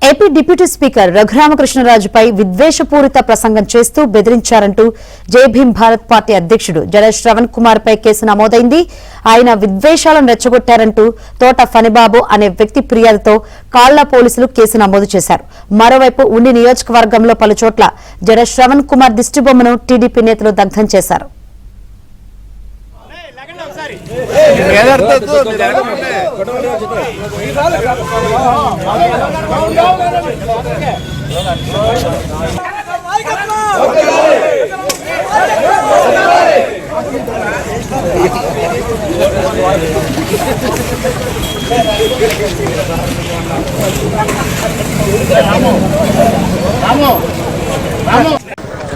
AP deputy speaker రఘురామకృష్ణరాజుపై విద్వేషపూరిత ప్రసంగం చేస్తూ బెదిరించారంటూ జై భీమ్ భారత్ పార్టీ అధ్యక్షుడు జడ శ్రవణ్ కుమార్ పై కేసు నమోదైంది. ఆయన విద్వేషాలను రెచ్చగొట్టారంటూ తోట ఫణిబాబు అనే వ్యక్తి ఫిర్యాదుతో కాళ్ల పోలీసులు కేసు నమోదు చేశారు. మరోవైపు ఉండి నియోజకవర్గంలో పలుచోట్ల జడ శ్రవణ్ కుమార్ దిష్టిబొమ్మను టీడీపీ నేతలు దగ్ధం చేశారు.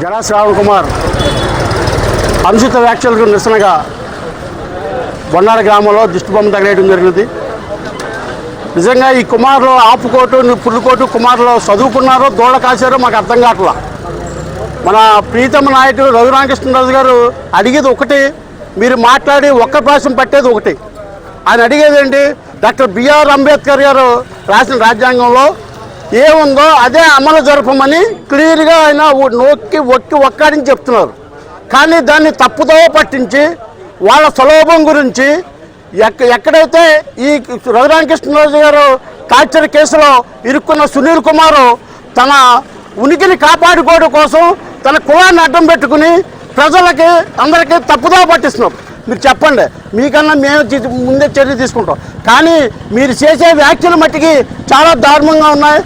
జడ శ్రవణ్ కుమార్ అనుచిత వ్యాఖ్యలకు నిరసనగా బొన్నాడ గ్రామంలో దిష్టిబొమ్మ తగలేయడం జరిగింది. నిజంగా ఈ కుమారులు ఆపుకోటు పుల్లుకోటు కుమారులు చదువుకున్నారో దూడ కాశారో మాకు అర్థం కావట్లా. మన ప్రీతమ నాయకుడు రఘురామకృష్ణరాజు గారు అడిగేది ఒకటి, మీరు మాట్లాడి ఒక్క ప్రాసం పట్టేది ఒకటి. ఆయన అడిగేది ఏంటి, డాక్టర్ బిఆర్ అంబేద్కర్ గారు రాసిన రాజ్యాంగంలో ఏముందో అదే అమలు జరపమని క్లియర్గా ఆయన ఒక్కాడిని చెప్తున్నారు. కానీ దాన్ని తప్పుదో పట్టించి వాళ్ళ స్వలోభం గురించి ఎక్కడైతే ఈ రఘురామకృష్ణరాజు గారు టార్చర్ కేసులో ఇరుక్కున్న సునీల్ కుమార్ తన ఉనికిని కాపాడుకోవడం కోసం తన కులాన్ని అడ్డం పెట్టుకుని ప్రజలకి అందరికీ తప్పుదో పట్టిస్తున్నాం. మీరు చెప్పండి, మీకన్నా మేము ముందే చర్య తీసుకుంటాం. కానీ మీరు చేసే వ్యాఖ్యలు మట్టికి చాలా దారుణంగా ఉన్నాయి.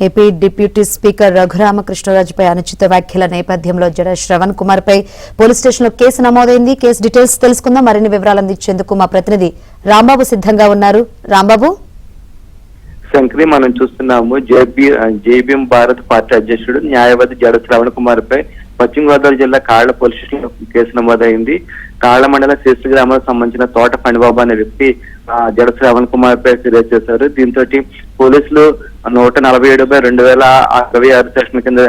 ఏపీ డిప్యూటీ స్పీకర్ రఘురామకృష్ణరాజుపై అనుచిత వ్యాఖ్యల నేపథ్యంలో జడ శ్రవణ్ కుమార్ పై పోలీస్ స్టేషన్లో కేసు నమోదైంది. కేసు డీటెయిల్స్ తెలుసుకుందాం. మరిన్ని వివరాలు అందించేందుకు మా ప్రతినిధి రాంబాబు సిద్ధంగా ఉన్నారు. రాంబాబు. శంకరి, మనం చూస్తున్నాము జై భీమ్ భారత్ పార్టీ అధ్యక్షుడు న్యాయవాది జడ శ్రవణ్ కుమార్ పై పశ్చిమ గోదావరి జిల్లా కాళ్ల పోలీస్ స్టేషన్ లో కేసు నమోదైంది. కాళ్ల మండల శీర్ష గ్రామానికి సంబంధించిన తోట ఫణిబాబు అనే వ్యక్తి జడ శ్రవణ్ కుమార్ పై ఫిర్యాదు చేశారు. దీంతో పోలీసులు 147/2026 సెక్షన్ కింద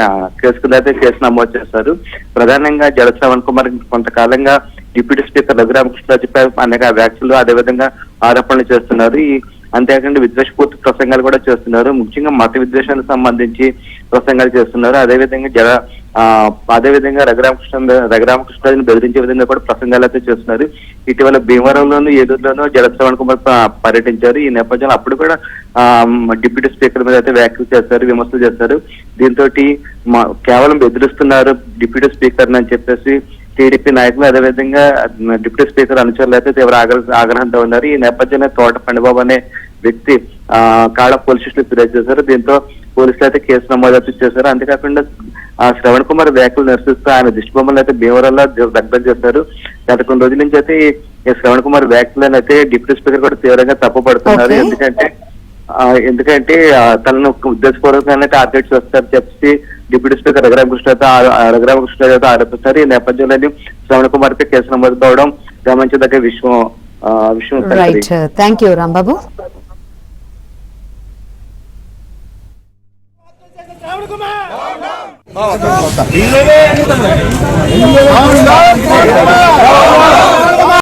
కేసు నమోదు చేశారు. ప్రధానంగా జడ శ్రవణ్ కుమార్ కొంతకాలంగా డిప్యూటీ స్పీకర్ రఘురామకృష్ణరాజుపై అనేక వ్యాఖ్యలు అదేవిధంగా ఆరోపణలు చేస్తున్నారు. అంతేకాకుండా విద్వేషపూర్తి ప్రసంగాలు కూడా చేస్తున్నారు. ముఖ్యంగా మత విద్వేషానికి సంబంధించి ప్రసంగాలు చేస్తున్నారు. అదేవిధంగా రఘురామకృష్ణరాజుని బెదిరించే విధంగా కూడా ప్రసంగాలు అయితే చేస్తున్నారు. ఇటీవల భీమవరంలోను ఏలూరులోనూ జడ శ్రవణ్ కుమార్ పర్యటించారు. ఈ నేపథ్యంలో అప్పుడు కూడా డిప్యూటీ స్పీకర్ మీద అయితే వ్యాఖ్యలు చేస్తారు, విమర్శలు చేస్తారు. దీంతో కేవలం బెదిరిస్తున్నారు డిప్యూటీ స్పీకర్ అని చెప్పేసి టీడీపీ నాయకులు అదేవిధంగా డిప్యూటీ స్పీకర్ అనుచరులు అయితే తీవ్ర ఆగ్రహంతో ఉన్నారు. ఈ నేపథ్యంలో తోట ఫణిబాబు అనే వ్యక్తి కాళ్ల పోలీస్ స్టేషన్ ఫిర్యాదు చేశారు. దీంతో పోలీసులు అయితే కేసు నమోదు చేశారు. అంతేకాకుండా శ్రవణ్ కుమార్ వ్యాఖ్యలు నిరసిస్తూ ఆయన దిష్టిబొమ్మలు అయితే భీమవరంలో దగ్ధం చేశారు. గత కొన్ని రోజుల నుంచి అయితే ఈ శ్రవణ్ కుమార్ వ్యాఖ్యలను అయితే డిప్యూటీ స్పీకర్ కూడా తీవ్రంగా తప్పుపడుతున్నారు. ఎందుకంటే తనను ఉద్దేశపూర్వకంగానే టార్గెట్ చేస్తారు చెప్పి డిప్యూటీ స్పీకర్ రఘురామకృష్ణరాజు ఆరోపిస్తారు. ఈ నేపథ్యంలోని శ్రవణ్ కుమార్ పై కేసు నమోదు కావడం గమనించదగ్గ విషయం. Thank you Rambabu. Come on.